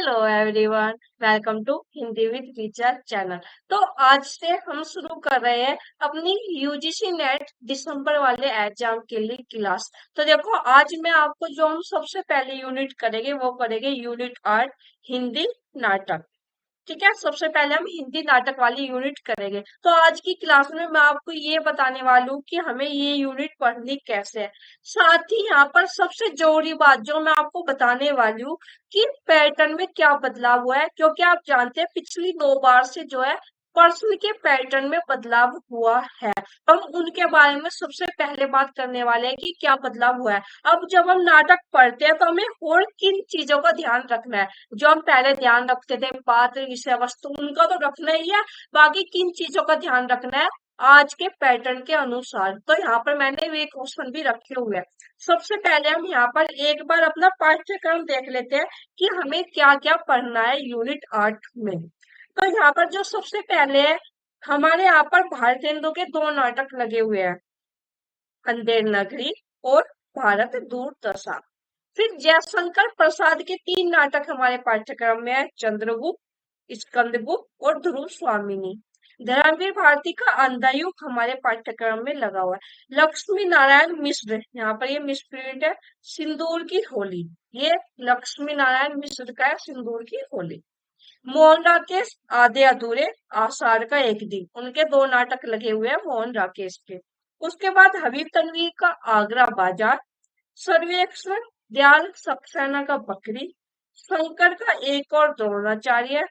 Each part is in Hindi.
Hello everyone. Welcome to Hindi with teacher channel. तो आज से हम शुरू कर रहे हैं अपनी यूजीसी नेट दिसंबर वाले एग्जाम के लिए क्लास। तो देखो, आज मैं आपको जो हम सबसे पहले यूनिट करेंगे वो करेंगे यूनिट 8 हिंदी नाटक। ठीक है, सबसे पहले हम हिंदी नाटक वाली यूनिट करेंगे। तो आज की क्लास में मैं आपको ये बताने वाली हूँ कि हमें ये यूनिट पढ़नी कैसे है। साथ ही यहाँ पर सबसे जरूरी बात जो मैं आपको बताने वाली हूँ कि पैटर्न में क्या बदलाव हुआ है, क्योंकि आप जानते हैं पिछली 2 बार से जो है प्रश्न के पैटर्न में बदलाव हुआ है। हम उनके बारे में सबसे पहले बात करने वाले हैं कि क्या बदलाव हुआ है। अब जब हम नाटक पढ़ते हैं तो हमें और किन चीजों का ध्यान रखना है। जो हम पहले ध्यान रखते थे, पात्र, विषय वस्तु, उनका तो रखना ही है। बाकी किन चीजों का ध्यान रखना है आज के पैटर्न के अनुसार, तो यहाँ पर मैंने वे क्वेश्चन भी रखे हुए हैं। सबसे पहले हम यहाँ पर एक बार अपना पाठ्यक्रम देख लेते हैं कि हमें क्या क्या पढ़ना है यूनिट 8 में। तो यहाँ पर जो सबसे पहले है, हमारे यहाँ पर भारतेंदु के 2 नाटक लगे हुए हैं, अंधेर नगरी और भारत दूरदशा। फिर जयशंकर प्रसाद के 3 नाटक हमारे पाठ्यक्रम में है, चंद्रगुप्त, स्कंदगुप्त और ध्रुव स्वामिनी। धर्मवीर भारती का अंधायुग हमारे पाठ्यक्रम में लगा हुआ है। लक्ष्मी नारायण मिश्र, यहाँ पर ये मिसप्रिंट है, सिंदूर की होली। ये लक्ष्मी नारायण मिश्र का है, सिंदूर की होली। मोहन राकेश आधे अधूरे, आषाढ़ का एक दिन, उनके 2 नाटक लगे हुए हैं मोहन राकेश के। उसके बाद हबीब तनवीर का आगरा बाजार, सर्वेक्षण दयाल सक्सेना का बकरी, शंकर का एक और द्रोणाचार्य,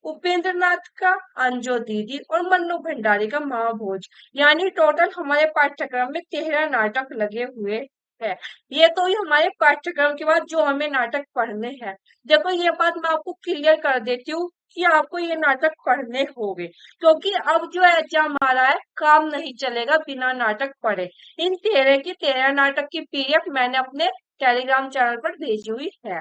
उपेंद्र नाथ का अंजो दीदी और मन्नू भंडारी का महाभोज। यानी टोटल हमारे पाठ्यक्रम में 13 नाटक लगे हुए हैं। ये तो ही हमारे पाठ्यक्रम के बाद जो हमें नाटक पढ़ने हैं। देखो, ये बात मैं आपको क्लियर कर देती हूँ कि आपको ये नाटक पढ़ने होंगे, क्योंकि अब जो एग्जाम आ रहा है काम नहीं चलेगा बिना नाटक पढ़े। इन 13 के 13 नाटक की पीडीएफ मैंने अपने टेलीग्राम चैनल पर भेजी हुई है।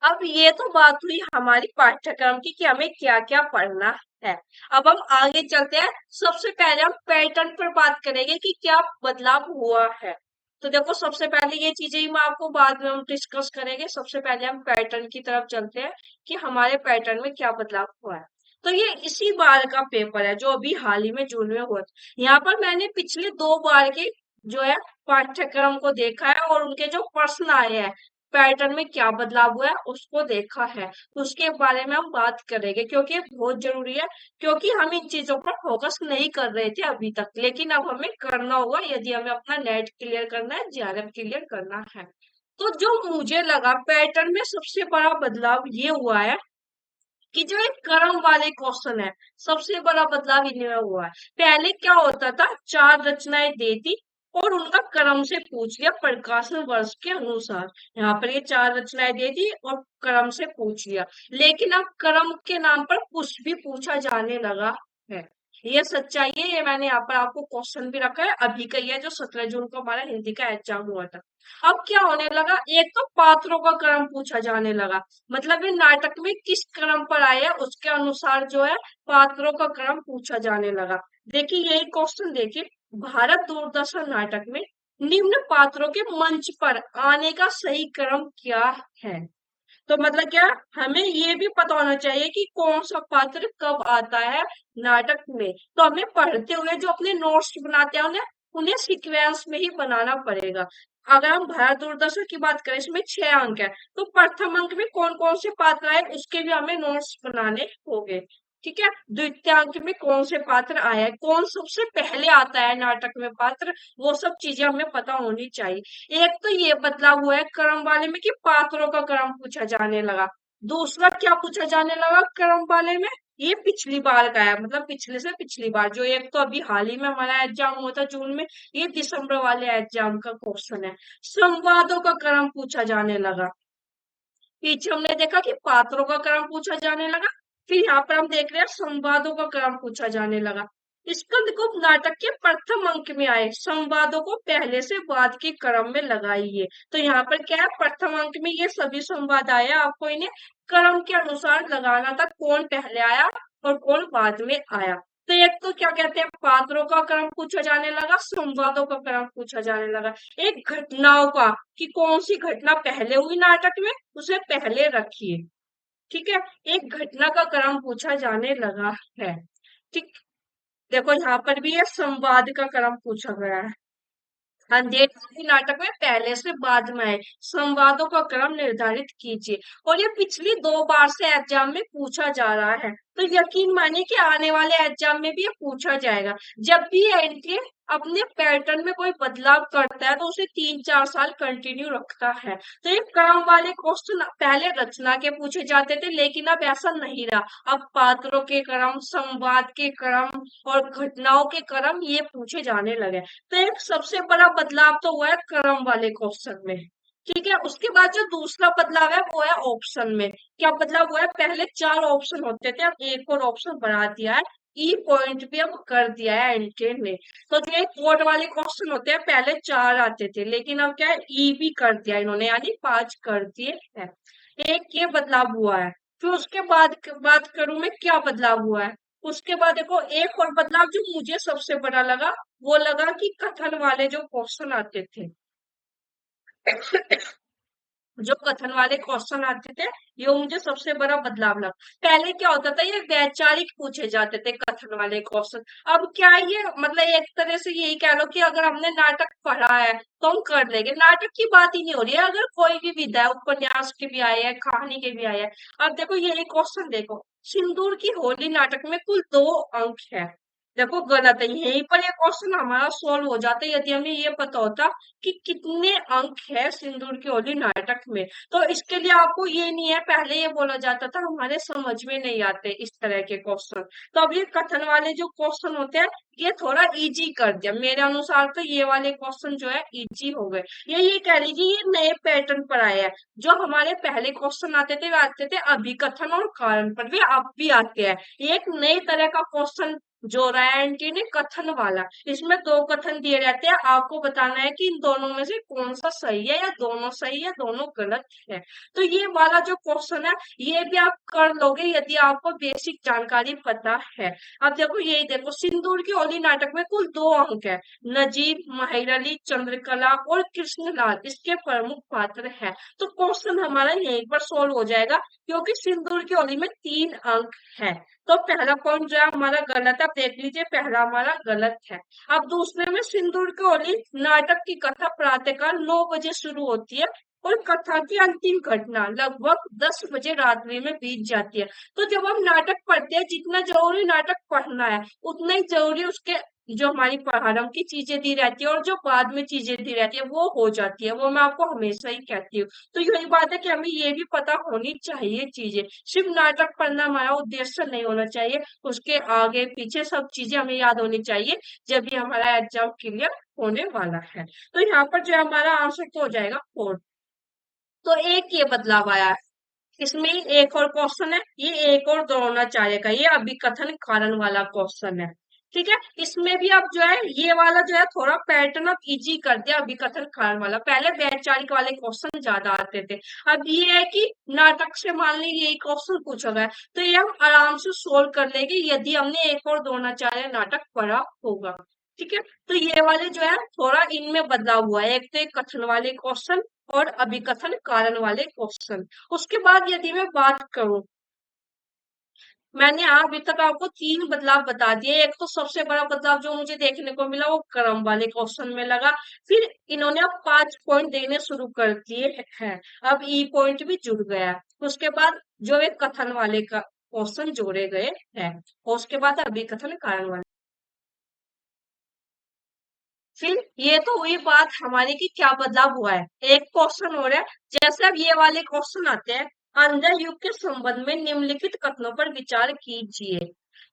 अब ये तो बात हुई हमारी पाठ्यक्रम की कि हमें क्या क्या पढ़ना है। अब हम आगे चलते हैं। सबसे पहले हम पैटर्न पर बात करेंगे कि क्या बदलाव हुआ है। तो देखो, सबसे पहले ये चीजें ही मैं आपको बाद में हम डिस्कस करेंगे। सबसे पहले हम पैटर्न की तरफ चलते हैं कि हमारे पैटर्न में क्या बदलाव हुआ है। तो ये इसी बार का पेपर है जो अभी हाल ही में जून में हुआ था। यहाँ पर मैंने पिछले 2 बार के जो है पाठ्यक्रम को देखा है और उनके जो प्रश्न आए हैं, पैटर्न में क्या बदलाव हुआ है उसको देखा है। उसके बारे में हम बात करेंगे क्योंकि ये बहुत जरूरी है। क्योंकि हम इन चीजों पर फोकस नहीं कर रहे थे अभी तक, लेकिन अब हमें करना होगा यदि हमें अपना नेट क्लियर करना है, जेआरएफ क्लियर करना है। तो जो मुझे लगा पैटर्न में सबसे बड़ा बदलाव ये हुआ है कि जो एक क्रम वाले क्वेश्चन है, सबसे बड़ा बदलाव इनमें हुआ है। पहले क्या होता था, 4 रचनाएं देती और उनका क्रम से पूछ लिया प्रकाशन वर्ष के अनुसार। यहाँ पर ये 4 रचनाएं दे दी और क्रम से पूछ लिया। लेकिन अब क्रम के नाम पर कुछ भी पूछा जाने लगा है। ये सच्चाई है, ये मैंने यहाँ पर आपको क्वेश्चन भी रखा है। अभी का ये जो 17 जून को हमारा हिंदी का एग्जाम हुआ था। अब क्या होने लगा, एक तो पात्रों का क्रम पूछा जाने लगा। मतलब ये नाटक में किस क्रम पर आए हैं उसके अनुसार जो है पात्रों का क्रम पूछा जाने लगा। देखिए, यही क्वेश्चन देखिए, भारत दूरदर्शन नाटक में निम्न पात्रों के मंच पर आने का सही क्रम क्या है। तो मतलब क्या, हमें ये भी पता होना चाहिए कि कौन सा पात्र कब आता है नाटक में। तो हमें पढ़ते हुए जो अपने नोट्स बनाते हैं उन्हें उन्हें सीक्वेंस में ही बनाना पड़ेगा। अगर हम भारत दूरदर्शन की बात करें, इसमें 6 अंक है, तो प्रथम अंक में कौन कौन से पात्र आए उसके भी हमें नोट्स बनाने होंगे। ठीक है, द्वितीय अंक में कौन से पात्र आए हैं, कौन सबसे पहले आता है नाटक में पात्र, वो सब चीजें हमें पता होनी चाहिए। एक तो ये बदलाव हुआ है क्रम वाले में कि पात्रों का क्रम पूछा जाने लगा। दूसरा क्या पूछा जाने लगा क्रम वाले में, ये पिछली बार का है, मतलब पिछले से पिछली बार। जो एक तो अभी हाल ही में हमारा एग्जाम हुआ था जून में, ये दिसंबर वाले एग्जाम का क्वेश्चन है। संवादों का क्रम पूछा जाने लगा। पीछे हमने देखा कि पात्रों का क्रम पूछा जाने लगा, फिर यहाँ पर हम देख रहे हैं संवादों का क्रम पूछा जाने लगा। स्कंदगुप्त नाटक के प्रथम अंक में आए संवादों को पहले से बाद के क्रम में लगाइए। तो यहाँ पर क्या है, प्रथम अंक में ये सभी संवाद आए, आपको इन्हें क्रम के अनुसार लगाना था, कौन पहले आया और कौन बाद में आया। तो एक तो क्या कहते हैं, पात्रों का क्रम पूछा जाने लगा, संवादों का क्रम पूछा जाने लगा। एक घटनाओं का कि कौन सी घटना पहले हुई नाटक में उसे पहले रखिए। ठीक है। एक घटना का क्रम पूछा जाने लगा है। ठीक। देखो यहाँ पर भी ये संवाद का क्रम पूछा गया है। अंधेर नाटक में पहले से बाद में आए संवादों का क्रम निर्धारित कीजिए। और ये पिछली 2 बार से एग्जाम में पूछा जा रहा है, तो यकीन मानिए कि आने वाले एग्जाम में भी ये पूछा जाएगा। जब भी एनटीए अपने पैटर्न में कोई बदलाव करता है तो उसे 3-4 साल कंटिन्यू रखता है। तो ये क्रम वाले क्वेश्चन पहले रचना के पूछे जाते थे, लेकिन अब ऐसा नहीं रहा। अब पात्रों के क्रम, संवाद के क्रम और घटनाओं के क्रम ये पूछे जाने लगे। तो एक सबसे बड़ा बदलाव तो हुआ है क्रम वाले क्वेश्चन में। ठीक है। उसके बाद जो दूसरा बदलाव है वो है ऑप्शन में। क्या बदलाव हुआ है? पहले 4 ऑप्शन होते थे, अब एक और ऑप्शन बढ़ा दिया है। ई पॉइंट भी अब कर दिया है एनटीए ने। तो जो एक कोड वाले क्वेश्चन होते हैं पहले 4 आते थे, लेकिन अब क्या है, ई भी कर दिया इन्होंने, यानी 5 कर दिए हैं। एक ये बदलाव हुआ है। फिर उसके बाद बात करूं मैं क्या बदलाव हुआ है। उसके बाद देखो एक और बदलाव जो मुझे सबसे बड़ा लगा, वो लगा कि कथन वाले जो क्वेश्चन आते थे, जो कथन वाले क्वेश्चन आते थे, ये मुझे सबसे बड़ा बदलाव लगा। पहले क्या होता था, ये वैचारिक पूछे जाते थे कथन वाले क्वेश्चन। अब क्या है ये, मतलब एक तरह से यही कह लो कि अगर हमने नाटक पढ़ा है तो हम कर लेंगे, नाटक की बात ही नहीं हो रही है। अगर कोई भी विधा है, उपन्यास के भी आए हैं, कहानी के भी आए हैं। अब देखो ये क्वेश्चन देखो, सिंदूर की होली नाटक में कुल 2 अंक है। देखो गलत है, यहीं पर ये क्वेश्चन हमारा सोल्व हो जाता है यदि हमें ये पता होता कि कितने अंक है सिंदूर की होली नाटक में। तो इसके लिए आपको ये नहीं है, पहले ये बोला जाता था हमारे समझ में नहीं आते इस तरह के क्वेश्चन। तो अब ये कथन वाले जो क्वेश्चन होते हैं ये थोड़ा इजी कर दिया मेरे अनुसार। तो ये वाले क्वेश्चन जो है इजी हो गए। ये कह लीजिए ये नए पैटर्न पर आए हैं। जो हमारे पहले क्वेश्चन आते थे अभिकथन और कारण पर, भी अब भी आते हैं। एक नए तरह का क्वेश्चन जो रहा है एंटी ने, कथन वाला। इसमें 2 कथन दिए रहते हैं, आपको बताना है कि इन दोनों में से कौन सा सही है, या दोनों सही है दोनों गलत है। तो ये वाला जो क्वेश्चन है ये भी आप कर लोगे यदि आपको बेसिक जानकारी पता है। अब देखो यही देखो, सिंदूर की होली नाटक में कुल 2 अंक है। नजीब, माहिर अली, चंद्रकला और कृष्णलाल इसके प्रमुख पात्र हैं। तो क्वेश्चन हमारा यहीं पर सोल्व हो जाएगा, क्योंकि सिंदूर की होली में 3 अंक है। तो पहला पॉइंट जो है हमारा गलत है, आप देख लीजिए पहला हमारा गलत है। अब दूसरे में, सिंदूर की होली नाटक की कथा प्रातःकाल 9 बजे शुरू होती है और कथा की अंतिम घटना लगभग 10 बजे रात्रि में बीत जाती है। तो जब हम नाटक पढ़ते हैं, जितना जरूरी नाटक पढ़ना है उतना ही जरूरी उसके जो हमारी प्रारंभ की चीजें दी रहती है और जो बाद में चीजें दी रहती है वो हो जाती है। वो मैं आपको हमेशा ही कहती हूँ। तो यही बात है कि हमें ये भी पता होनी चाहिए चीजें। सिर्फ नाटक पढ़ना हमारा उद्देश्य नहीं होना चाहिए, उसके आगे पीछे सब चीजें हमें याद होनी चाहिए, जब भी हमारा एग्जाम क्लियर होने वाला है। तो यहाँ पर जो है हमारा आंसर तो हो जाएगा 4। तो एक ये बदलाव आया है। इसमें एक और क्वेश्चन है, ये एक और द्रोणाचार्य का, ये अभिकथन कारण वाला क्वेश्चन है। ठीक है। इसमें भी अब जो है ये वाला जो है थोड़ा पैटर्न अब इजी कर दिया अभिकथन कारण वाला। पहले वैचारिक वाले क्वेश्चन ज्यादा आते थे। अब ये है कि नाटक से मान ली यही क्वेश्चन पूछा गया, तो ये हम आराम से सोल्व कर लेंगे यदि हमने एक और द्रोणाचार्य नाटक पढ़ा होगा। ठीक है। तो ये वाले जो है थोड़ा इनमें बदलाव हुआ है, एक तो एक कथन वाले क्वेश्चन और अभिकथन कारण वाले क्वेश्चन। उसके बाद यदि मैं बात करूं, मैंने अभी तक आपको 3 बदलाव बता दिए। एक तो सबसे बड़ा बदलाव जो मुझे देखने को मिला वो क्रम वाले क्वेश्चन में लगा। फिर इन्होंने अब 5 पॉइंट देने शुरू कर दिए हैं, अब ई पॉइंट भी जुड़ गया है। उसके बाद जो एक कथन वाले का क्वेश्चन जोड़े गए हैं, और उसके बाद अभिकथन कारण वाले। फिर ये तो हुई बात हमारी कि क्या बदलाव हुआ है। एक क्वेश्चन हो रहा है, जैसे अब ये वाले क्वेश्चन आते हैं, अंधर युग के संबंध में निम्नलिखित कथनों पर विचार कीजिए।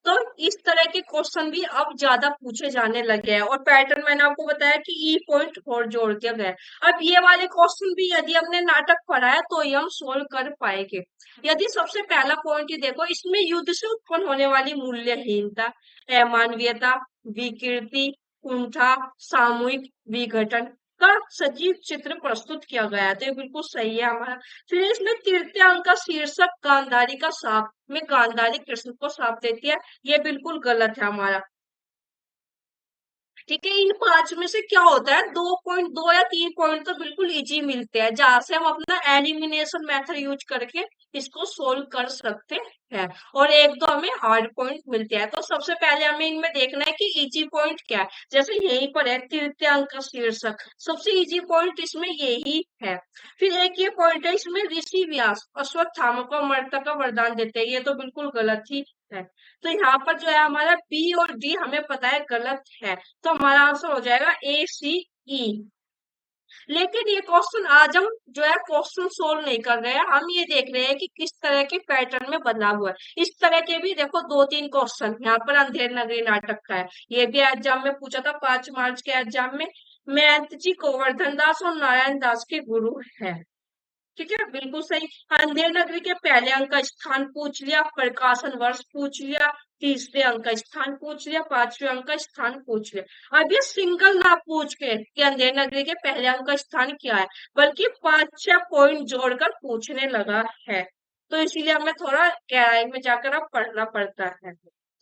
तो इस तरह के क्वेश्चन भी अब ज्यादा पूछे जाने लगे हैं, और पैटर्न मैंने आपको बताया कि ई पॉइंट और जोड़ दिया गया है। अब ये वाले क्वेश्चन भी यदि हमने नाटक पढ़ा है तो ही हम सोल्व कर पाएंगे। यदि सबसे पहला पॉइंट ही देखो, इसमें युद्ध से उत्पन्न होने वाली मूल्यहीनता, अमानवीयता, विकृति, कुंठा, सामूहिक विघटन का सजीव चित्र प्रस्तुत किया गया है। तो ये बिल्कुल सही है हमारा। फिर इसमें तृतीय अंक का शीर्षक गांधारी का सांप में गांधारी कृष्ण को सांप देती है, ये बिल्कुल गलत है हमारा। ठीक है, इन पांच में से क्या होता है, 2 या 3 पॉइंट तो बिल्कुल इजी मिलते हैं, जहां से हम अपना एलिमिनेशन मेथड यूज करके इसको सोल्व कर सकते हैं, और एक दो हमें हार्ड पॉइंट मिलते हैं। तो सबसे पहले हमें इनमें देखना है कि इजी पॉइंट क्या है। जैसे यहीं पर है तृतीयांक का शीर्षक, सबसे इजी पॉइंट इसमें यही है। फिर एक ये पॉइंट है इसमें, ऋषि व्यास अश्वत्थामा को अमरता का वरदान देते हैं, ये तो बिल्कुल गलत ही है। तो यहाँ पर जो है हमारा बी और डी हमें पता है गलत है, तो हमारा आंसर हो जाएगा ए सी ई। लेकिन ये क्वेश्चन आज हम जो है क्वेश्चन सोल्व नहीं कर रहे हैं, हम ये देख रहे हैं कि किस तरह के पैटर्न में बदलाव हुआ है। इस तरह के भी देखो 2-3 क्वेश्चन यहाँ पर अंधेर नगरी नाटक का है, ये भी एग्जाम में पूछा था 5 मार्च के एग्जाम में। महंत जी गोवर्धन दास और नारायण दास के गुरु है। ठीक है, बिल्कुल सही। अंधेर नगरी के पहले अंक का स्थान पूछ लिया, प्रकाशन वर्ष पूछ लिया, तीसरे अंक का स्थान पूछ लिया, पांचवें अंक का स्थान पूछ लिया। अब ये सिंगल ना पूछ के कि अंधेर नगरी के पहले अंक का स्थान क्या है, बल्कि 5-6 पॉइंट जोड़कर पूछने लगा है। तो इसीलिए हमें थोड़ा गहराई में जाकर अब पढ़ना पड़ता है।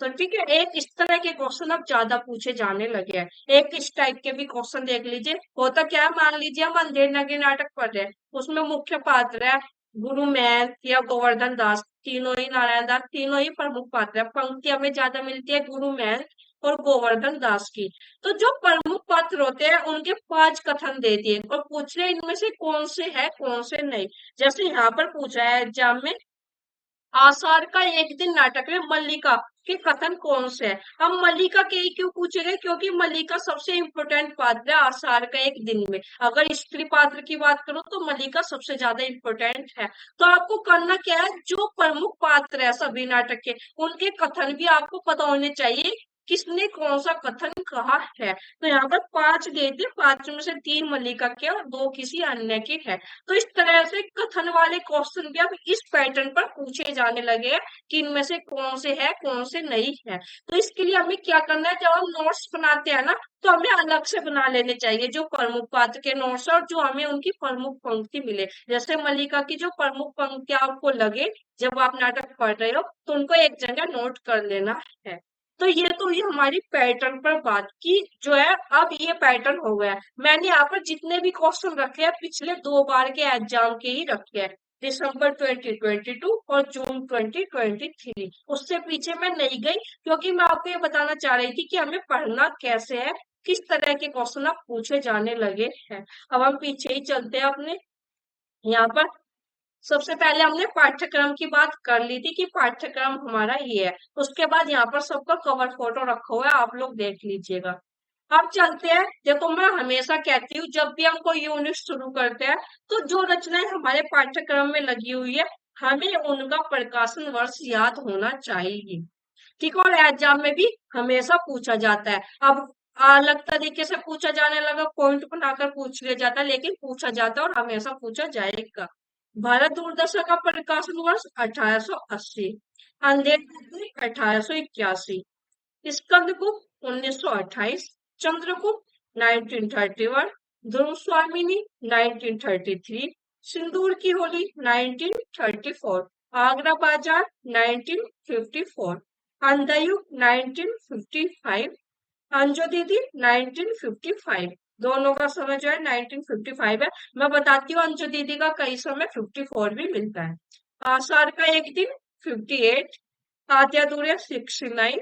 तो ठीक है, एक इस तरह के क्वेश्चन अब ज्यादा पूछे जाने लगे हैं। एक इस टाइप के भी क्वेश्चन देख लीजिए। होता क्या है, मान लीजिए हम अंधेर नगरी नाटक पढ़ रहे हैं, उसमें मुख्य पात्र है गुरु महंत या गोवर्धन दास, तीनों ही नारायण दास, तीनों ही प्रमुख पात्र है। पंक्ति हमें ज्यादा मिलती है गुरु महंत और गोवर्धन दास की। तो जो प्रमुख पात्र होते हैं उनके 5 कथन दे दिए और पूछ रहे इनमें से कौन से है कौन से नहीं। जैसे यहाँ पर पूछा है एग्जाम में, आषाढ़ का एक दिन नाटक में मल्लिका के कथन कौन से है। हम मल्लिका के ही क्यों पूछेंगे, क्योंकि मल्लिका सबसे इम्पोर्टेंट पात्र है आषाढ़ का एक दिन में। अगर स्त्री पात्र की बात करूं तो मल्लिका सबसे ज्यादा इम्पोर्टेंट है। तो आपको करना क्या है, जो प्रमुख पात्र है सभी नाटक के, उनके कथन भी आपको पता होने चाहिए, किसने कौन सा कथन कहा है। तो यहाँ पर 5 गए थे, 5 में से 3 मल्लिका के और 2 किसी अन्य के हैं। तो इस तरह से कथन वाले क्वेश्चन भी अब इस पैटर्न पर पूछे जाने लगे हैं कि इनमें से कौन से है कौन से नहीं है। तो इसके लिए हमें क्या करना है, जब हम नोट्स बनाते हैं ना, तो हमें अलग से बना लेने चाहिए जो प्रमुख पात्र के नोट्स और जो हमें उनकी प्रमुख पंक्ति मिले। जैसे मल्लिका की जो प्रमुख पंक्ति आपको लगे जब आप नाटक पढ़ रहे हो, तो उनको एक जगह नोट कर लेना है। तो ये तो ये हमारी पैटर्न पर बात की जो है। अब ये पैटर्न हो गया। मैंने यहाँ पर जितने भी क्वेश्चन रखे हैं पिछले 2 बार के एग्जाम के ही रखे हैं, दिसंबर 2022 और जून 2023। उससे पीछे मैं नहीं गई, क्योंकि मैं आपको ये बताना चाह रही थी कि हमें पढ़ना कैसे है, किस तरह के क्वेश्चन अब पूछे जाने लगे हैं। अब हम पीछे ही चलते हैं अपने। यहाँ पर सबसे पहले हमने पाठ्यक्रम की बात कर ली थी कि पाठ्यक्रम हमारा ये है। उसके बाद यहाँ पर सबका कवर फोटो रखा हुआ है, आप लोग देख लीजिएगा। अब चलते हैं। देखो, मैं हमेशा कहती हूँ जब भी हम कोई यूनिट शुरू करते हैं, तो जो रचनाएं हमारे पाठ्यक्रम में लगी हुई है, हमें उनका प्रकाशन वर्ष याद होना चाहिए। ठीक है, और एग्जाम में भी हमेशा पूछा जाता है। अब अलग तरीके से पूछा जाने लगा, पॉइंट बनाकर पूछ लिया जाता है, लेकिन पूछा जाता है और हमेशा पूछा जाएगा। भारत दूरदर्शन का प्रकाशन वर्ष 1880, अंधेर 1881, स्कंदगुप्त 1928, चंद्रगुप्त 1931, ध्रुव स्वामिनी 1933, सिंदूर की होली 1934, आगरा बाजार 1954, अंधायुग 1955, अंजू दीदी 1955। दोनों का समय जो है 1955 है। मैं बताती हूँ अंजू दीदी का कई समय 54 भी मिलता है। आषाढ़ का एक दिन 58, आद्या दूरिया 69,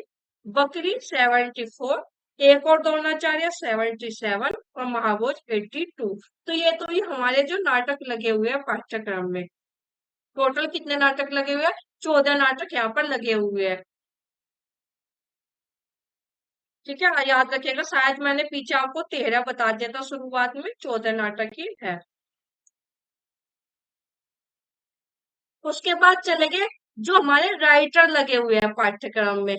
बकरी 74, एक और द्रोणाचार्य 77 और महाभोज 82। तो ये तो ये हमारे जो नाटक लगे हुए हैं पाठ्यक्रम में। टोटल कितने नाटक लगे हुए हैं, 14 नाटक यहाँ पर लगे हुए हैं। ठीक है, याद रखिएगा, शायद मैंने पीछे आपको 13 बता दिया था, शुरुआत में 14 नाटक ही है। उसके बाद चले गए जो हमारे राइटर लगे हुए हैं पाठ्यक्रम में,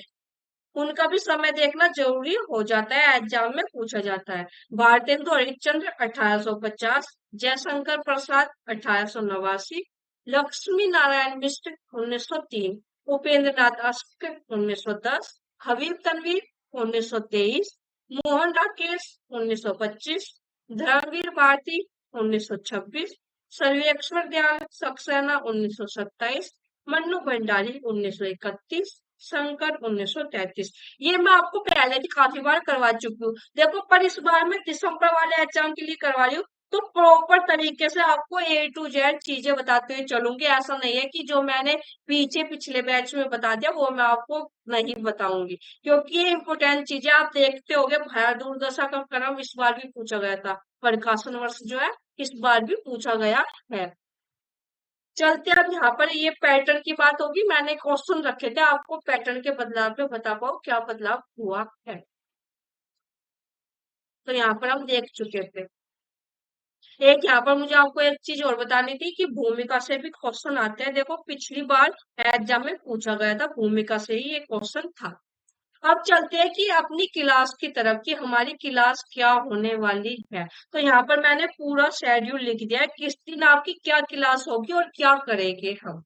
उनका भी समय देखना जरूरी हो जाता है, एग्जाम में पूछा जाता है। भारतेंदु हरिश्चंद्र 1850, जयशंकर प्रसाद 1889, लक्ष्मी नारायण मिश्र 1903, उपेंद्र नाथ अश्क 1910, हबीब तनवीर 1923, मोहन राकेश 1925, धर्मवीर भारती 1926, सर्वेश्वर दयाल सक्सेना 1927, मन्नू भंडारी 1931, संकर 1933। ये मैं आपको पहले भी काफी बार करवा चुकी हूँ। देखो पर इस बार मैं दिसंबर वाले एग्जाम के लिए करवा रही हूँ, तो प्रॉपर तरीके से आपको ए टू जेड चीजें बताते हुए चलूंगी। ऐसा नहीं है कि जो मैंने पीछे पिछले बैच में बता दिया वो मैं आपको नहीं बताऊंगी, क्योंकि ये इंपॉर्टेंट चीजें आप देखते होगे। भारत दूरदर्शन का क्रम इस बार भी पूछा गया था, प्रकाशन वर्ष जो है इस बार भी पूछा गया है। चलते अब यहाँ पर ये पैटर्न की बात होगी। मैंने क्वेश्चन रखे थे, आपको पैटर्न के बदलाव में बता पाओ क्या बदलाव हुआ है। तो यहाँ पर हम देख चुके थे। एक यहाँ पर मुझे आपको एक चीज और बतानी थी कि भूमिका से भी क्वेश्चन आते हैं। देखो पिछली बार एग्जाम में पूछा गया था, भूमिका से ही ये क्वेश्चन था। अब चलते हैं कि अपनी क्लास की तरफ कि हमारी क्लास क्या होने वाली है। तो यहाँ पर मैंने पूरा शेड्यूल लिख दिया है, किस दिन आपकी क्या क्लास होगी और क्या करेंगे हम।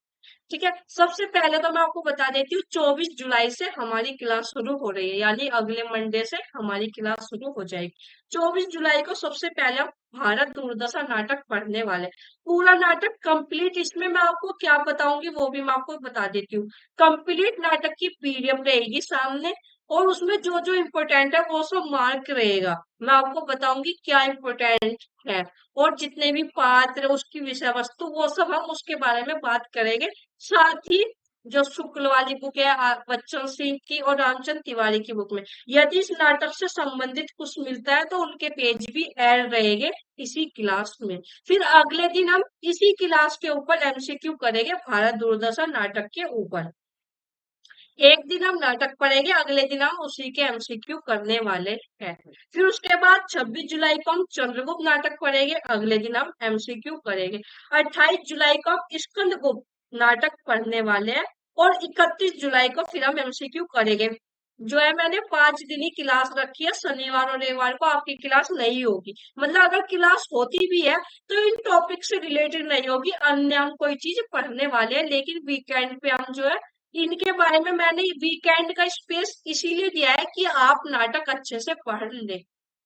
ठीक है, सबसे पहले तो मैं आपको बता देती हूँ 24 जुलाई से हमारी क्लास शुरू हो रही है, यानी अगले मंडे से हमारी क्लास शुरू हो जाएगी। 24 जुलाई को सबसे पहले हम भारत दूरदर्शन नाटक पढ़ने वाले। पूरा नाटक कंप्लीट, इसमें मैं आपको क्या बताऊंगी वो भी मैं आपको बता देती हूँ। कंप्लीट नाटक की पीडीएफ रहेगी सामने, और उसमें जो जो इम्पोर्टेंट है वो सब मार्क रहेगा। मैं आपको बताऊंगी क्या इम्पोर्टेंट है, और जितने भी पात्र उसकी विषय वस्तु वो सब हम उसके बारे में बात करेंगे। साथ ही जो शुक्ल वाली बुक है बच्चन सिंह की और रामचंद्र तिवारी की बुक में, यदि इस नाटक से संबंधित कुछ मिलता है तो उनके पेज भी ऐड रहेंगे इसी क्लास में। फिर अगले दिन हम इसी क्लास के ऊपर एमसीक्यू करेंगे भारत दूरदर्शन नाटक के ऊपर। एक दिन हम नाटक पढ़ेंगे, अगले दिन हम उसी के एमसीक्यू करने वाले हैं। फिर उसके बाद 26 जुलाई को हम चंद्रगुप्त नाटक पढ़ेंगे, अगले दिन हम एमसीक्यू करेंगे। 28 जुलाई को हम स्कंदगुप्त नाटक पढ़ने वाले हैं, और 31 जुलाई को फिर हम एमसीक्यू करेंगे। जो है मैंने 5 दिन ही क्लास रखी है, शनिवार और रविवार को आपकी क्लास नहीं होगी। मतलब अगर क्लास होती भी है तो इन टॉपिक से रिलेटेड नहीं होगी, अन्य हम कोई चीज पढ़ने वाले हैं। लेकिन वीकेंड पे हम जो है इनके बारे में, मैंने वीकेंड का स्पेस इसीलिए दिया है कि आप नाटक अच्छे से पढ़ लें।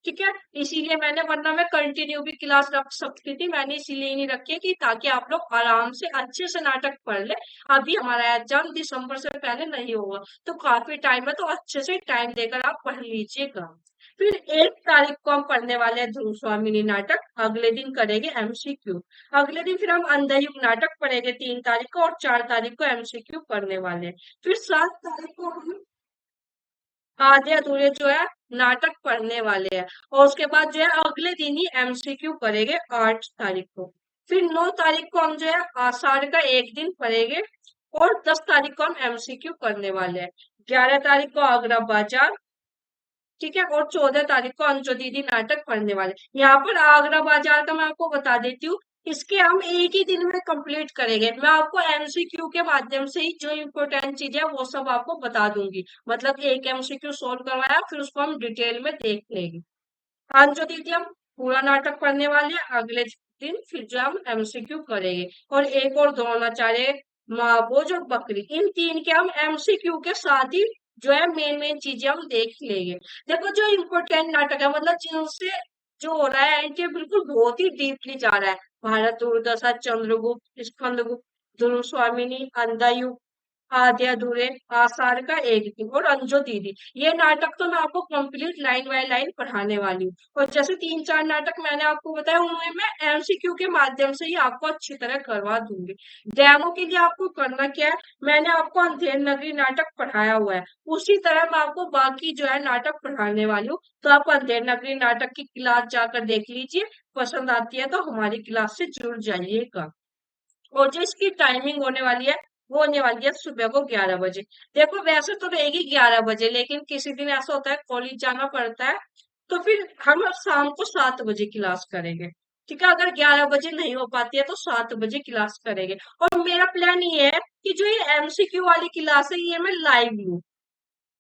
ठीक है, इसीलिए मैंने, वरना मैं कंटिन्यू भी क्लास रख सकती थी, मैंने इसीलिए नहीं रखी है कि ताकि आप लोग आराम से अच्छे से नाटक पढ़ ले। अभी हमारा एग्जाम दिसंबर से पहले नहीं होगा, तो काफी टाइम है, तो अच्छे से टाइम देकर आप पढ़ लीजिएगा। फिर 1 तारीख को हम पढ़ने वाले हैं ध्रुव स्वामिनी नाटक, अगले दिन करेंगे एमसीक्यू। अगले दिन फिर हम अंधयुग नाटक पढ़ेंगे 3 तारीख को, और 4 तारीख को एमसीक्यू करने वाले हैं। फिर 7 तारीख को हम आधे अधूरे जो है नाटक पढ़ने वाले हैं, और उसके बाद जो है अगले दिन ही एमसीक्यू करेंगे 8 तारीख को। फिर 9 तारीख को हम जो है आषाढ़ का एक दिन पढ़ेंगे, और 10 तारीख को हम एमसीक्यू करने वाले हैं। 11 तारीख को आगरा बाजार, ठीक है, और 14 तारीख को अंजो दीदी नाटक पढ़ने वाले। यहाँ पर आगरा बाजार का मैं आपको बता देती हूँ, इसके हम एक ही दिन में कंप्लीट करेंगे। मैं आपको एमसीक्यू के माध्यम से ही जो इम्पोर्टेंट चीज है वो सब आपको बता दूंगी। मतलब एक एमसीक्यू सोल्व करवाया फिर उसको हम डिटेल में देख लेंगे। आज जो दीदी हम पूरा नाटक पढ़ने वाले हैं, अगले दिन फिर जो हम एमसीक्यू करेंगे। और एक और द्रोणाचार्य, वो जो बकरी, इन तीन के हम एमसीक्यू के साथ ही जो है मेन मेन चीजें हम देख लेंगे। देखो जो इम्पोर्टेंट नाटक है, मतलब जिनसे जो हो रहा है एंटी, बिल्कुल बहुत ही डीपली जा रहा है। भारत दुर्दशा, चंद्रगुप्त, स्कंदगुप्त, ध्रुव स्वामिनी, अंधायुग, आधे अधूरे, आषाढ़ का एक दिन, और अंजो दीदी, ये नाटक तो मैं आपको कंप्लीट लाइन बाय लाइन पढ़ाने वाली हूँ। और जैसे 3 4 नाटक मैंने आपको बताया, उनमें मैं एमसीक्यू के माध्यम से ही आपको अच्छी तरह करवा दूंगी। डेमो के लिए आपको करना क्या है, मैंने आपको अंधेर नगरी नाटक पढ़ाया हुआ है, उसी तरह मैं आपको बाकी जो है नाटक पढ़ाने वाली हूँ। तो आप अंधेर नगरी नाटक की क्लास जाकर देख लीजिए, पसंद आती है तो हमारी क्लास से जुड़ जाइएगा। और जो इसकी टाइमिंग होने वाली है वो होने वाली है सुबह को 11 बजे। देखो वैसे तो रहेगी 11 बजे, लेकिन किसी दिन ऐसा होता है कॉलेज जाना पड़ता है, तो फिर हम अब शाम को 7 बजे क्लास करेंगे। ठीक है, अगर 11 बजे नहीं हो पाती है तो 7 बजे क्लास करेंगे। और मेरा प्लान ये है कि जो ये एमसीक्यू वाली क्लास है ये मैं लाइव लूँ,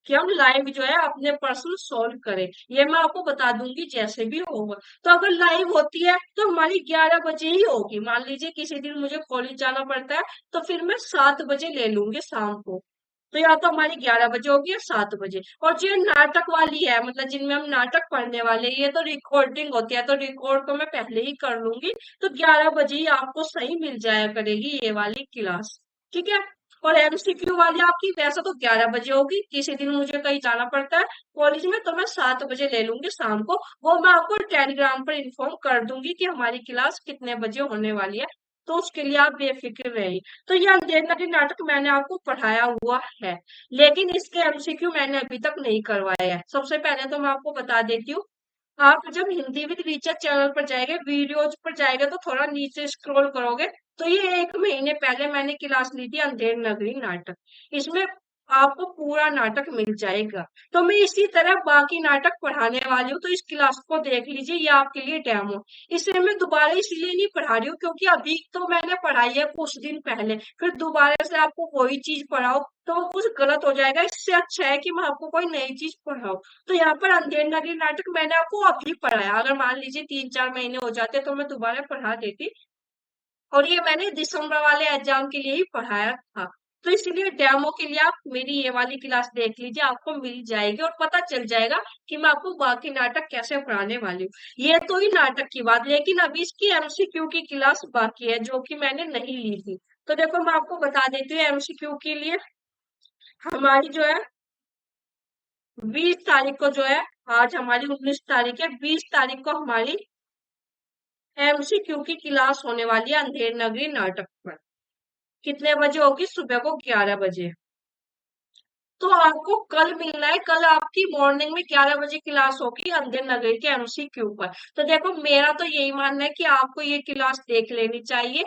कि हम लाइव जो है अपने पर्सन सॉल्व करें। ये मैं आपको बता दूंगी जैसे भी होगा। तो अगर लाइव होती है तो हमारी 11 बजे ही होगी। मान लीजिए किसी दिन मुझे कॉलेज जाना पड़ता है तो फिर मैं 7 बजे ले लूंगी शाम को। तो या तो हमारी 11 बजे होगी या 7 बजे। और जो ये नाटक वाली है, मतलब जिनमें हम नाटक पढ़ने वाले हैं, ये तो रिकॉर्डिंग होती है, तो रिकॉर्ड तो मैं पहले ही कर लूंगी। तो 11 बजे ही आपको सही मिल जाया करेगी ये वाली क्लास। ठीक है, और एमसीक्यू वाली आपकी वैसे तो 11 बजे होगी, किसी दिन मुझे कहीं जाना पड़ता है कॉलेज में तो मैं 7 बजे ले लूंगी शाम को। वो मैं आपको टेलीग्राम पर इन्फॉर्म कर दूंगी कि हमारी क्लास कितने बजे होने वाली है, तो उसके लिए आप बेफिक्र रहिए। तो ये अंधेर नगरी नाटक मैंने आपको पढ़ाया हुआ है, लेकिन इसके एमसीक्यू मैंने अभी तक नहीं करवाया है। सबसे पहले तो मैं आपको बता देती हूँ, आप जब हिंदी विद टीचर चैनल पर जाएंगे, वीडियोज पर जाएंगे, तो थोड़ा नीचे स्क्रॉल करोगे तो ये 1 महीने पहले मैंने क्लास ली थी अंधेर नगरी नाटक। इसमें आपको पूरा नाटक मिल जाएगा। तो मैं इसी तरह बाकी नाटक पढ़ाने वाली हूँ, तो इस क्लास को देख लीजिए, ये आपके लिए डेमो। इसे मैं दोबारा इसलिए नहीं पढ़ा रही हूँ क्योंकि अभी तो मैंने पढ़ाई है कुछ दिन पहले, फिर दोबारा से आपको वही चीज पढ़ाओ तो वो कुछ गलत हो जाएगा। इससे अच्छा है कि मैं आपको कोई नई चीज पढ़ाऊं। तो यहाँ पर अंधेर नगरी नाटक मैंने आपको अभी पढ़ाया, अगर मान लीजिए 3-4 महीने हो जाते तो मैं दोबारा पढ़ा देती। और ये मैंने दिसंबर वाले एग्जाम के लिए ही पढ़ाया था। तो इसलिए डेमो के लिए आप मेरी ये वाली क्लास देख लीजिए, आपको मिल जाएगी और पता चल जाएगा कि मैं आपको बाकी नाटक कैसे पढ़ाने वाली हूँ। ये तो ही नाटक की बात, लेकिन अभी इसकी एमसीक्यू की क्लास बाकी है जो कि मैंने नहीं ली थी। तो देखो मैं आपको बता देती हूँ, एमसीक्यू के लिए हमारी जो है 20 तारीख को जो है, आज हमारी 19 तारीख है, 20 तारीख को हमारी एमसीक्यू की क्लास होने वाली है अंधेर नगरी नाटक पर। कितने बजे होगी? सुबह को 11 बजे। तो आपको कल मिलना है, कल आपकी मॉर्निंग में 11 बजे क्लास होगी अंधेर नगरी के एमसीक्यू पर। तो देखो मेरा तो यही मानना है कि आपको ये क्लास देख लेनी चाहिए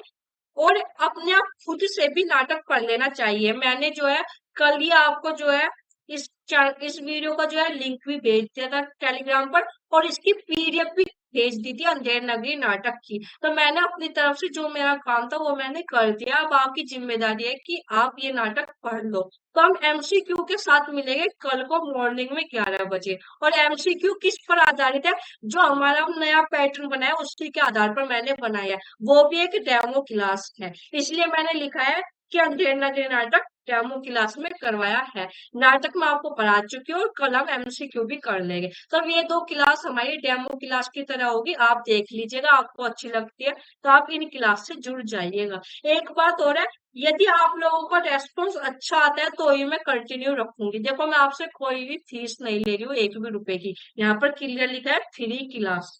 और अपने आप खुद से भी नाटक पढ़ लेना चाहिए। मैंने जो है कल ही आपको जो है इस वीडियो का जो है लिंक भी भेज दिया था टेलीग्राम पर, और इसकी पीडीएफ भी भेज दी थी अंधेर नगरी नाटक की। तो मैंने अपनी तरफ से जो मेरा काम था वो मैंने कर दिया। अब आपकी जिम्मेदारी है कि आप ये नाटक पढ़ लो। तो हम एमसीक्यू के साथ मिलेंगे कल को मॉर्निंग में 11 बजे। और एमसीक्यू किस पर आधारित है? जो हमारा नया पैटर्न बनाया उसी के आधार पर मैंने बनाया है, वो भी एक डेमो क्लास है। इसलिए मैंने लिखा है कि अंधेर नगरी नाटक डेमो क्लास में करवाया है। नाटक में आपको पढ़ा चुकी हूँ और कल हम एमसीक्यू भी कर लेंगे। तो अब ये दो क्लास हमारी डेमो क्लास की तरह होगी, आप देख लीजिएगा, आपको अच्छी लगती है तो आप इन क्लास से जुड़ जाइएगा। एक बात और है, यदि आप लोगों का रेस्पॉन्स अच्छा आता है तो ही मैं कंटिन्यू रखूंगी। देखो मैं आपसे कोई भी फीस नहीं ले रही हूँ, 1 भी रुपए की। यहाँ पर क्लियर लिखा है फ्री क्लास।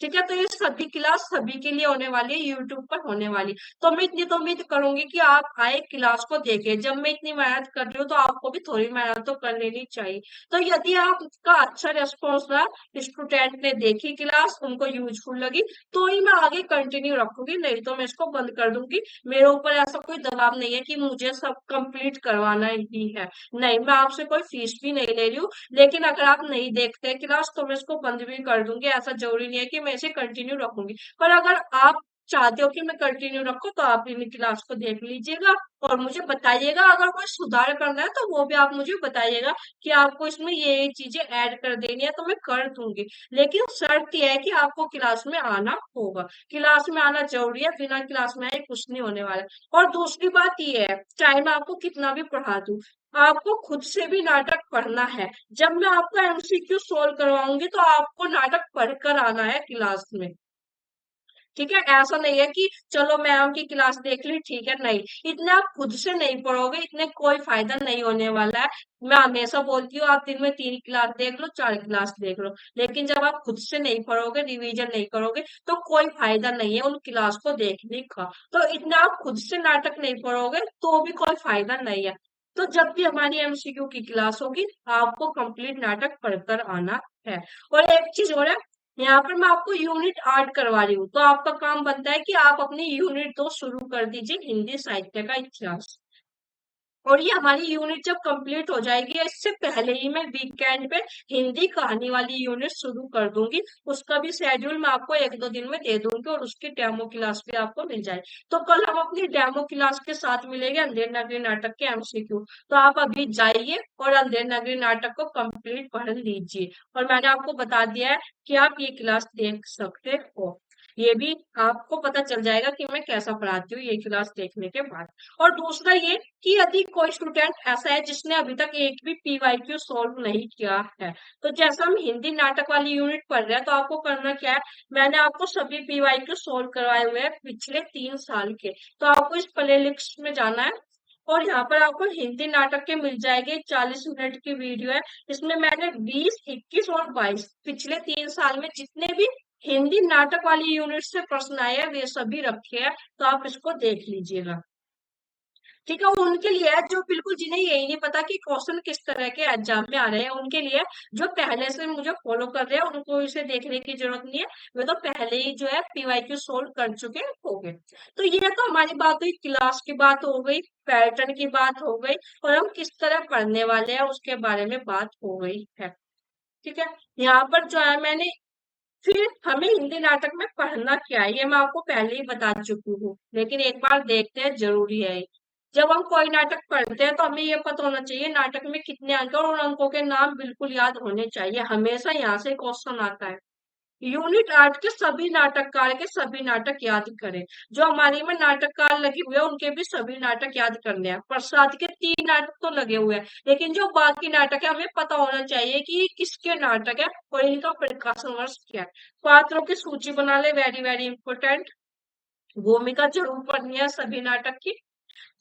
ठीक है, तो ये सभी क्लास सभी के लिए होने वाली है, यूट्यूब पर होने वाली। तो मैं इतनी तो उम्मीद करूंगी कि आप आए क्लास को देखें। जब मैं इतनी मेहनत कर रही हूँ तो आपको भी थोड़ी मेहनत तो कर लेनी चाहिए। तो यदि आपका अच्छा रिस्पॉन्स रहा, स्टूडेंट ने देखी क्लास, उनको यूजफुल लगी, तो ही मैं आगे कंटिन्यू रखूंगी, नहीं तो मैं इसको बंद कर दूंगी। मेरे ऊपर ऐसा कोई दबाव नहीं है कि मुझे सब कंप्लीट करवाना ही है। नहीं, मैं आपसे कोई फीस भी नहीं ले रही हूँ, लेकिन अगर आप नहीं देखते क्लास तो मैं इसको बंद भी कर दूंगी। ऐसा जरूरी नहीं है कि मैं इसे कंटिन्यू रखूंगी। पर अगर आप चाहते हो कि मैं कंटिन्यू रखूं तो आप इन क्लास को देख लीजिएगा और मुझे बताइएगा। अगर कोई सुधार करना है तो वो भी आप मुझे बताइएगा कि आपको इसमें ये चीजें ऐड कर देनी है, तो मैं कर दूंगी। लेकिन शर्त यह है कि आपको क्लास में आना होगा। क्लास में आना जरूरी है, बिना क्लास में आए कुछ नहीं होने वाला। और दूसरी बात ये है, चाहे मैं आपको कितना भी पढ़ा दूं, आपको खुद से भी नाटक पढ़ना है। जब मैं आपको एमसीक्यू सोल्व करवाऊंगी तो आपको नाटक पढ़कर आना है क्लास में। ठीक है, ऐसा नहीं है कि चलो मैम की क्लास देख ली ठीक है, नहीं। इतने आप खुद से नहीं पढ़ोगे, इतने कोई फायदा नहीं होने वाला है। मैं हमेशा बोलती हूँ आप दिन में 3 क्लास देख लो, 4 क्लास देख लो, लेकिन जब आप खुद से नहीं पढ़ोगे, रिवीजन नहीं करोगे, तो कोई फायदा नहीं है उन क्लास को देखने का। तो इतना आप खुद से नाटक नहीं पढ़ोगे तो भी कोई फायदा नहीं है। तो जब भी हमारी एमसीक्यू की क्लास होगी, आपको कंप्लीट नाटक पढ़कर आना है। और एक चीज और है, यहाँ पर मैं आपको यूनिट 8 करवा रही हूँ, तो आपका काम बनता है कि आप अपनी यूनिट 2 शुरू कर दीजिए, हिंदी साहित्य का इतिहास। और ये हमारी यूनिट जब कंप्लीट हो जाएगी, इससे पहले ही मैं वीकेंड पे हिंदी कहानी वाली यूनिट शुरू कर दूंगी। उसका भी शेड्यूल मैं आपको 1-2 दिन में दे दूंगी और उसकी डेमो क्लास भी आपको मिल जाएगी। तो कल हम अपनी डेमो क्लास के साथ मिलेंगे अंधेर नगरी नाटक के एमसीक्यू। तो आप अभी जाइए और अंधेर नगरी नाटक को कंप्लीट पढ़ लीजिए। और मैंने आपको बता दिया है कि आप ये क्लास देख सकते हो। ये भी आपको पता चल जाएगा कि मैं कैसा पढ़ाती हूँ ये क्लास देखने के बाद। और दूसरा ये कि यदि कोई स्टूडेंट ऐसा है जिसने अभी तक एक भी पीवाईक्यू सॉल्व नहीं किया है, तो जैसा हम हिंदी नाटक वाली यूनिट पढ़ रहे हैं, तो आपको करना क्या है, मैंने आपको सभी पीवाईक्यू सॉल्व करवाए हुए हैं पिछले 3 साल के। तो आपको इस प्ले लिस्ट में जाना है, और यहाँ पर आपको हिंदी नाटक के मिल जाएंगे, 40 मिनट की वीडियो है। इसमें मैंने 20, 21 और 22 पिछले 3 साल में जितने भी हिंदी नाटक वाली यूनिट से प्रश्न आए हैं वे सभी रखे हैं, तो आप इसको देख लीजिएगा। ठीक है, उनके लिए है जो बिल्कुल जिन्हें यही नहीं पता कि क्वेश्चन किस तरह के एग्जाम में आ रहे हैं, उनके लिए। जो पहले से मुझे फॉलो कर रहे हैं उनको इसे देखने की जरूरत नहीं है, वे तो पहले ही जो है पीवाईक्यू सोल्व कर चुके होंगे। तो ये तो हमारी बात हुई, क्लास की बात हो गई, पैटर्न की बात हो गई, और हम किस तरह पढ़ने वाले हैं उसके बारे में बात हो गई है। ठीक है, यहाँ पर जो है मैंने, फिर हमें हिंदी नाटक में पढ़ना क्या है ये मैं आपको पहले ही बता चुकी हूँ, लेकिन एक बार देखते हैं, जरूरी है ये। जब हम कोई नाटक पढ़ते हैं तो हमें ये पता होना चाहिए नाटक में कितने अंक हैं, और उन अंकों के नाम बिल्कुल याद होने चाहिए। हमेशा यहाँ से क्वेश्चन आता है। यूनिट 8 के सभी नाटककार के सभी नाटक याद करें। जो हमारी में नाटककार लगे हुए हैं उनके भी सभी नाटक याद करने हैं। प्रसाद के 3 नाटक तो लगे हुए हैं, लेकिन जो बाकी नाटक है हमें पता होना चाहिए कि ये किसके नाटक है और इनका प्रकाशन वर्ष क्या है। पात्रों की सूची बना ले, वेरी वेरी इंपॉर्टेंट। भूमिका जरूर पढ़नी है सभी नाटक की।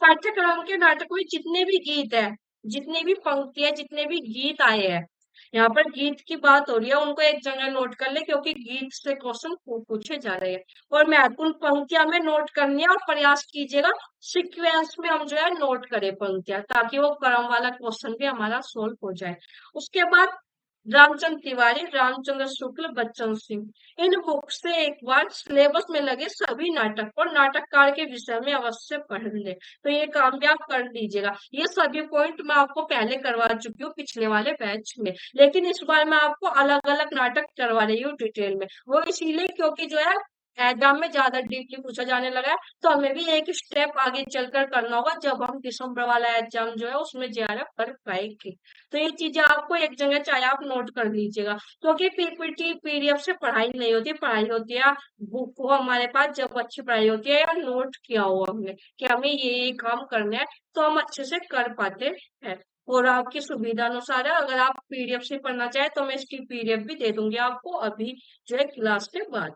पाठ्यक्रम के नाटक में जितने भी गीत है, जितनी भी पंक्ति है, जितने भी गीत आए हैं, यहाँ पर गीत की बात हो रही है, उनको एक जगह नोट कर ले, क्योंकि गीत से क्वेश्चन पूछे जा रहे हैं। और महत्वपूर्ण पंक्तियां हमें नोट करनी है, और प्रयास कीजिएगा सीक्वेंस में हम जो है नोट करें पंक्तियां, ताकि वो क्रम वाला क्वेश्चन भी हमारा सोल्व हो जाए। उसके बाद रामचंद्र तिवारी, रामचंद्र शुक्ल, बच्चन सिंह, इन बुक से एक बार सिलेबस में लगे सभी नाटक और नाटककार के विषय में अवश्य पढ़ ले। तो ये काम भी आप कर लीजिएगा। ये सभी पॉइंट मैं आपको पहले करवा चुकी हूँ पिछले वाले बैच में, लेकिन इस बार मैं आपको अलग अलग नाटक करवा रही हूँ डिटेल में। वो इसीलिए क्योंकि जो है एग्जाम में ज्यादा डीपली पूछा जाने लगा है, तो हमें भी एक स्टेप आगे चलकर करना होगा जब हम दिसंबर वाला एग्जाम जो है उसमें जेआरएफ कर पाएंगे। तो ये चीजें आपको एक जगह चाहे आप नोट कर लीजिएगा, क्योंकि पीपीटी पीडीएफ से पढ़ाई नहीं होती, पढ़ाई होती है बुक को हमारे पास जब अच्छी पढ़ाई होती है या नोट किया हुआ हमने कि हमें ये काम करना है, तो हम अच्छे से कर पाते हैं। और आपकी सुविधा अनुसार है, अगर आप पीडीएफ से पढ़ना चाहे तो मैं इसकी पीडीएफ भी दे दूंगी आपको अभी जो है क्लास के बाद।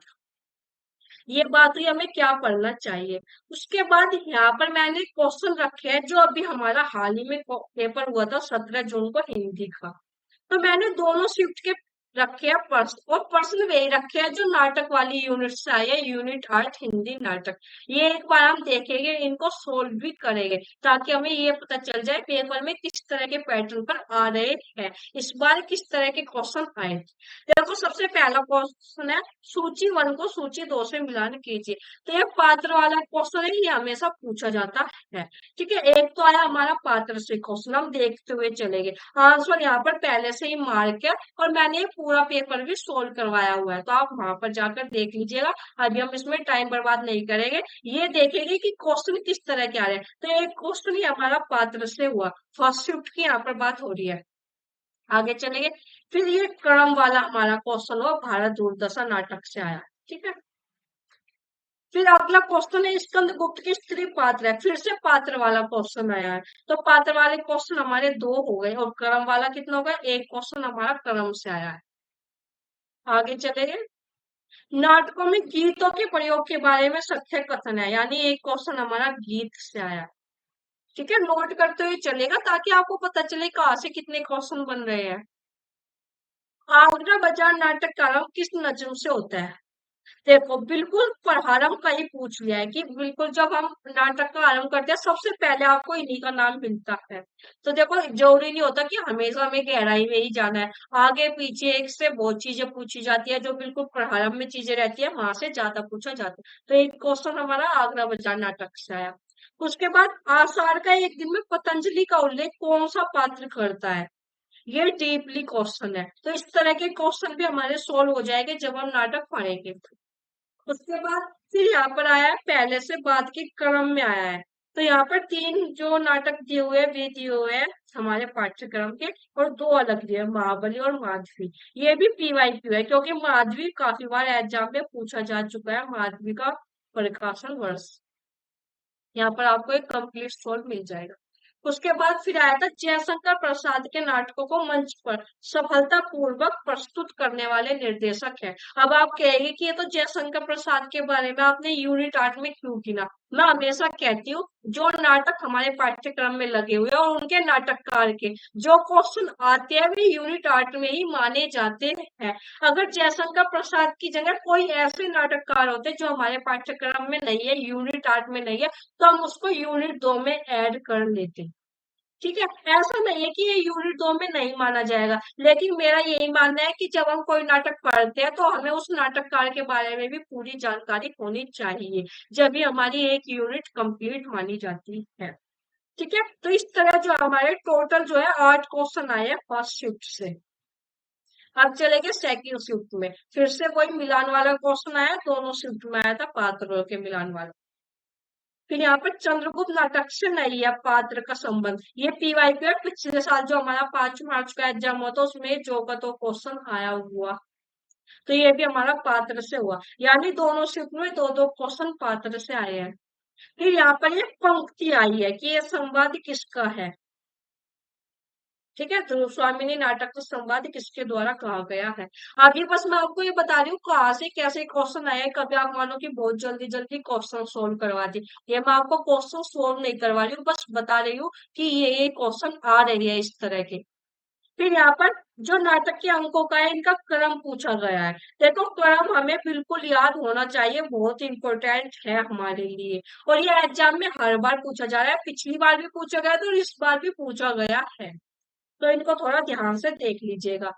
ये बात हुई हमें क्या पढ़ना चाहिए। उसके बाद यहाँ पर मैंने क्वेश्चन रखे हैं जो अभी हमारा हाल ही में पेपर हुआ था 17 जून को हिंदी का। तो मैंने दोनों शिफ्ट के रखे हैं प्रश्न, और प्रश्न वे रखे हैं जो नाटक वाली यूनिट से आए हैं, यूनिट 8 हिंदी नाटक। ये एक बार हम देखेंगे, इनको सोल्व भी करेंगे, ताकि हमें ये पता चल जाए पेपर में किस तरह के पैटर्न पर आ रहे हैं, इस बार किस तरह के क्वेश्चन आए। देखो सबसे पहला क्वेश्चन है, सूची 1 को सूची 2 से मिलान कीजिए। तो ये पात्र वाला क्वेश्चन है, ये हमेशा पूछा जाता है। ठीक है, एक तो आया हमारा पात्र से क्वेश्चन, हम देखते हुए चलेंगे। आंसर यहाँ पर पहले से ही मार्क है, और मैंने ये पूरा पेपर भी सोल्व करवाया हुआ है, तो आप वहां पर जाकर देख लीजिएगा। अभी हम इसमें टाइम बर्बाद नहीं करेंगे, ये देखेंगे कि क्वेश्चन किस तरह के आ रहे हैं। तो एक क्वेश्चन ही हमारा पात्र से हुआ, फर्स्ट शिफ्ट की यहाँ पर बात हो रही है। आगे चलेंगे, फिर ये क्रम वाला हमारा क्वेश्चन हुआ, भारत दूरदर्शन नाटक से आया। ठीक है, फिर अगला क्वेश्चन है स्कंदगुप्त की स्त्री पात्र है, फिर से पात्र वाला क्वेश्चन आया है। तो पात्र वाले क्वेश्चन हमारे 2 हो गए, और क्रम वाला कितना होगा, एक क्वेश्चन हमारा क्रम से आया है। आगे चलेंगे, नाटकों में गीतों के प्रयोग के बारे में सत्य कथन है, यानी एक क्वेश्चन हमारा गीत से आया है। ठीक है, नोट करते हुए चलेगा ताकि आपको पता चले कहाँ से कितने क्वेश्चन बन रहे हैं। आगरा बाजार नाटक का आरंभ किस नज्म से होता है। देखो बिल्कुल प्रारंभ का ही पूछ लिया है कि बिल्कुल जब हम नाटक का आरंभ करते हैं सबसे पहले आपको इन्हीं का नाम मिलता है। तो देखो जरूरी नहीं होता कि हमेशा हमें गहराई में ही जाना है, आगे पीछे एक से बहुत चीजें पूछी जाती है, जो बिल्कुल प्रारंभ में चीजें रहती है वहां से ज्यादा पूछा जाता है। तो एक क्वेश्चन हमारा आगरा बाजार नाटक से आया। उसके बाद आषाढ़ का एक दिन में पतंजलि का उल्लेख कौन सा पात्र करता है, ये डीपली क्वेश्चन है। तो इस तरह के क्वेश्चन भी हमारे सोल्व हो जाएंगे जब हम नाटक पढ़ेंगे। उसके बाद फिर यहाँ पर आया है, पहले से बाद के क्रम में आया है। तो यहाँ पर 3 जो नाटक दिए हुए हैं वे दिए हुए हैं हमारे पाठ्यक्रम के, और 2 अलग दिए हैं, महाबली और माधवी। ये भी पीवाईक्यू है, क्योंकि माधवी काफी बार एग्जाम में पूछा जा चुका है, माधवी का प्रकाशन वर्ष। यहाँ पर आपको एक कंप्लीट सोल्व मिल जाएगा। उसके बाद फिर आया था जयशंकर प्रसाद के नाटकों को मंच पर सफलतापूर्वक प्रस्तुत करने वाले निर्देशक हैं। अब आप कहेंगे कि ये तो जयशंकर प्रसाद के बारे में आपने यूनिट 8 में क्यों गिना। मैं हमेशा कहती हूँ जो नाटक हमारे पाठ्यक्रम में लगे हुए हैं और उनके नाटककार के जो क्वेश्चन आते हैं वे यूनिट 8 में ही माने जाते हैं। अगर जयशंकर प्रसाद की जगह कोई ऐसे नाटककार होते जो हमारे पाठ्यक्रम में नहीं है, यूनिट 8 में नहीं है, तो हम उसको यूनिट 2 में ऐड कर लेते। ठीक है, ऐसा नहीं है कि ये यूनिट 2 में नहीं माना जाएगा, लेकिन मेरा यही मानना है कि जब हम कोई नाटक पढ़ते हैं तो हमें उस नाटककार के बारे में भी पूरी जानकारी होनी चाहिए, जब भी हमारी एक यूनिट कंप्लीट मानी जाती है। ठीक है, तो इस तरह जो हमारे टोटल जो है 8 क्वेश्चन आए हैं फर्स्ट शिफ्ट से। अब चलेंगे सेकंड शिफ्ट में, फिर से कोई मिलान वाला क्वेश्चन आया, दोनों शिफ्ट में आया था पात्रों के मिलान वाला। फिर यहाँ पर चंद्रगुप्त नाटक से नहीं है पात्र का संबंध, ये पीवाई है पिछले साल जो हमारा 5 मार्च का एग्जाम हुआ था उसमें जो का तो क्वेश्चन आया हुआ, तो ये भी हमारा पात्र से हुआ, यानी दोनों शिफ्ट में दो दो क्वेश्चन पात्र से आए हैं। फिर यहाँ पर ये पंक्ति आई है कि ये संवाद किसका है। ठीक है, ध्रुव स्वामिनी नाटक का संवाद किसके द्वारा कहा गया है। अभी बस मैं आपको ये बता रही हूँ कहाँ से कैसे क्वेश्चन आया है, कभी आप मानो कि बहुत जल्दी जल्दी क्वेश्चन सोल्व करवा दी, ये मैं आपको क्वेश्चन सोल्व नहीं करवा रही हूँ, बस बता रही हूँ कि ये क्वेश्चन आ रही है इस तरह के। फिर यहाँ पर जो नाटक के अंकों का है इनका क्रम पूछा गया है। देखो क्रम हमें बिल्कुल याद होना चाहिए, बहुत इंपॉर्टेंट है हमारे लिए, और ये एग्जाम में हर बार पूछा जा रहा है, पिछली बार भी पूछा गया था और इस बार भी पूछा गया है, तो इनको थोड़ा ध्यान से देख लीजिएगा।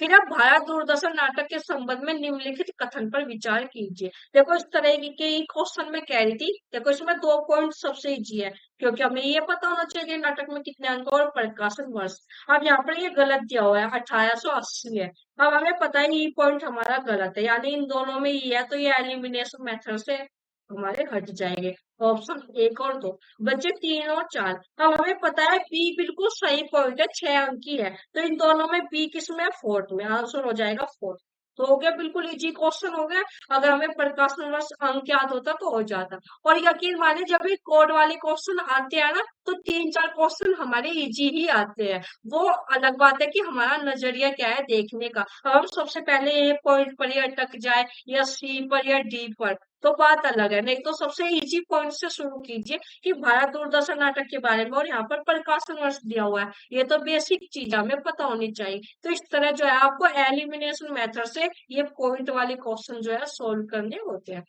फिर आप भारत दूरदर्शन नाटक के संबंध में निम्नलिखित कथन पर विचार कीजिए। देखो इस तरह के ही क्वेश्चन में कह रही थी, देखो इसमें 2 पॉइंट सबसे इजी है, क्योंकि हमें ये पता होना चाहिए कि नाटक में कितने अंक और प्रकाशन वर्ष। अब यहाँ पर ये गलत दिया हुआ है, 1880 है। अब हमें पता है ये पॉइंट हमारा गलत है, यानी इन दोनों में ये है, तो ये एलिमिनेशन मेथड से हमारे हट जाएंगे। ऑप्शन 1 और 2 बचे 3 और 4। अब हमें पता है बी बिल्कुल सही पॉइंट है, 6 अंक की है, तो इन दोनों में बी किसमें है, फोर्थ में, आंसर हो जाएगा फोर्थ। तो हो गया, बिल्कुल इजी क्वेश्चन हो गया। अगर हमें प्रकाशन वर्ष अंक याद होता तो हो जाता। और यकीन माने जब भी कोड वाले क्वेश्चन आते हैं ना, तो 3-4 क्वेश्चन हमारे इजी ही आते हैं। वो अलग बात है कि हमारा नजरिया क्या है देखने का। अब हम सबसे पहले ए पॉइंट पर ही अटक जाए या सी पर या डी पर, तो बात अलग है, नहीं तो सबसे इजी पॉइंट से शुरू कीजिए कि भारत दूरदर्शन नाटक के बारे में, और यहाँ पर प्रकाशन वर्ष दिया हुआ है, ये तो बेसिक चीज हमें पता होनी चाहिए। तो इस तरह जो है आपको एलिमिनेशन मेथड से ये पॉइंट वाले क्वेश्चन जो है सोल्व करने होते हैं।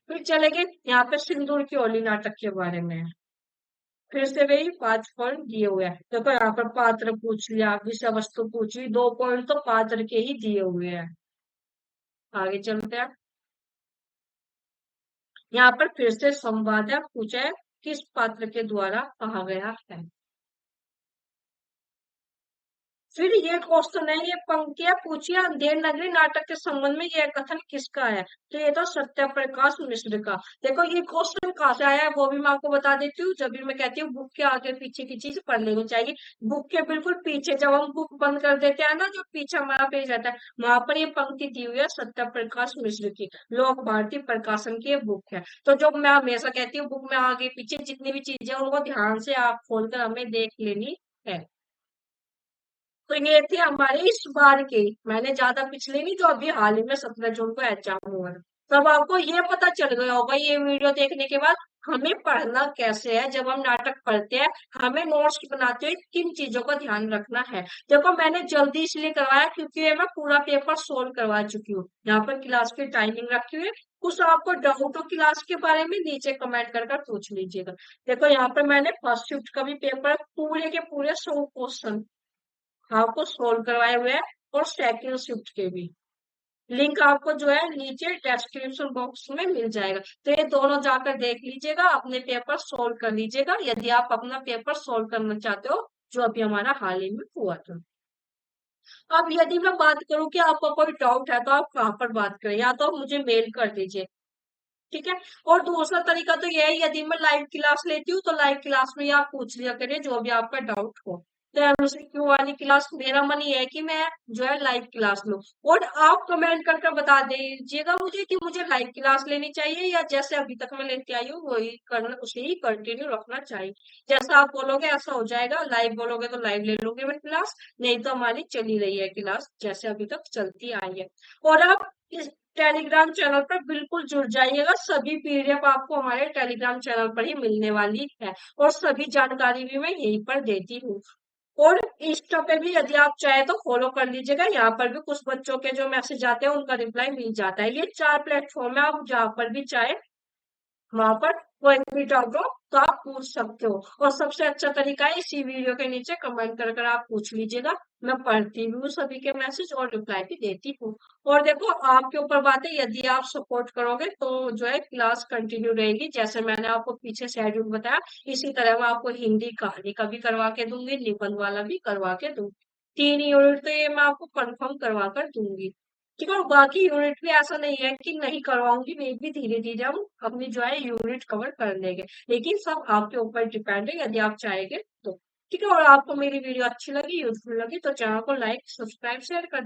फिर चलेंगे यहाँ पे सिंदूर की होली नाटक के बारे में, फिर से वही 5 पॉइंट दिए हुए हैं। देखो यहाँ पर पात्र पूछ लिया, विषय वस्तु पूछ ली, 2 पॉइंट तो पात्र के ही दिए हुए हैं। आगे चलते हैं, यहाँ पर फिर से संवाद है, पूछा है किस पात्र के द्वारा कहा गया है। फिर ये क्वेश्चन है, ये पंक्तियां पूछिए अंधेर नगरी नाटक के संबंध में यह कथन किसका है। तो ये तो सत्य प्रकाश मिश्र का। देखो ये क्वेश्चन कहाँ से आया है वो भी मैं आपको बता देती हूँ, जब भी मैं कहती हूँ बुक के आगे पीछे की चीज पढ़ लेनी चाहिए। बुक के बिल्कुल पीछे जब हम बुक बंद कर देते हैं ना, जो पीछे हमारा पेज रहता है, वहां पर ये पंक्ति दी हुई है सत्य प्रकाश मिश्र की, लोक भारती प्रकाशन की ये बुक है। तो जो मैं हमेशा कहती हूँ बुक में आगे पीछे जितनी भी चीजें हैं उनको ध्यान से आप खोलकर हमें देख लेनी है। तो ये थे हमारे इस बार के, मैंने ज्यादा पिछले नहीं, जो अभी हाल ही में 17 जून को एग्जाम हुआ है। तब आपको ये पता चल गया होगा ये वीडियो देखने के बाद हमें पढ़ना कैसे है, जब हम नाटक पढ़ते हैं हमें नोट्स बनाते हुए किन चीजों का ध्यान रखना है। देखो मैंने जल्दी इसलिए करवाया क्योंकि ये मैं पूरा पेपर सोल्व करवा चुकी हूँ, यहाँ पर क्लास की टाइमिंग रखी हुई है। कुछ आपको डाउट हो क्लास के बारे में नीचे कमेंट कर पूछ लीजिएगा। देखो यहाँ पर मैंने फर्स्ट शिफ्ट का भी पेपर पूरे के पूरे 100 क्वेश्चन आपको सोल्व करवाए हुए हैं, और सेकंड शिफ्ट के भी लिंक आपको जो है नीचे डिस्क्रिप्शन बॉक्स में मिल जाएगा, तो ये दोनों जाकर देख लीजिएगा, अपने पेपर सोल्व कर लीजिएगा यदि आप अपना पेपर सोल्व करना चाहते हो, जो अभी हमारा हाल ही में हुआ था। अब यदि मैं बात करूं कि आपका कोई डाउट है तो आप कहाँ पर बात करें, या तो आप मुझे मेल कर दीजिए। ठीक है, और दूसरा तरीका तो यह है यदि मैं लाइव क्लास लेती हूँ तो लाइव क्लास में ही आप पूछ लिया करिए जो भी आपका डाउट हो। तो एमसीक्यू वाली क्लास मेरा मन ये है कि मैं जो है लाइव क्लास लूँ, और आप कमेंट करके बता दीजिएगा मुझे कि मुझे लाइव क्लास लेनी चाहिए या जैसे अभी तक मैं लेती आई हूँ वही करना, उसे ही कंटिन्यू रखना चाहिए। जैसा आप बोलोगे ऐसा हो जाएगा, लाइव बोलोगे तो लाइव ले लूंगी मैं क्लास, नहीं तो हमारी चली रही है क्लास जैसे अभी तक चलती आई है। और आप टेलीग्राम चैनल पर बिल्कुल जुड़ जाइएगा। सभी पीडीएफ आपको हमारे टेलीग्राम चैनल पर ही मिलने वाली है और सभी जानकारी भी मैं यहीं पर देती हूँ। और इंस्टा पे भी यदि आप चाहे तो फॉलो कर लीजिएगा। यहाँ पर भी कुछ बच्चों के जो मैसेज आते हैं उनका रिप्लाई मिल जाता है। ये 4 प्लेटफॉर्म है, आप जहाँ पर भी चाहे वहां पर कोई भी डाउट हो तो आप पूछ सकते हो। और सबसे अच्छा तरीका है इसी वीडियो के नीचे कमेंट कर कर आप पूछ लीजिएगा। मैं पढ़ती भी हूँ सभी के मैसेज और रिप्लाई भी देती हूँ। और देखो आपके ऊपर बात है, यदि आप सपोर्ट करोगे तो जो है क्लास कंटिन्यू रहेगी। जैसे मैंने आपको पीछे शेड्यूल बताया, इसी तरह मैं आपको हिंदी कहानी का भी करवा के दूंगी, निबंध वाला भी करवा के दूंगी। 3 यूनिट तो ये मैं आपको कंफर्म करवा कर दूंगी। ठीक है, और बाकी यूनिट भी ऐसा नहीं है कि नहीं करवाऊंगी, मैं भी धीरे धीरे हम अपनी जो है यूनिट कवर कर लेंगे। लेकिन सब आपके ऊपर डिपेंड है, यदि आप चाहेंगे तो। ठीक है, और आपको मेरी वीडियो अच्छी लगी, यूजफुल लगी तो चैनल को लाइक, सब्सक्राइब, शेयर कर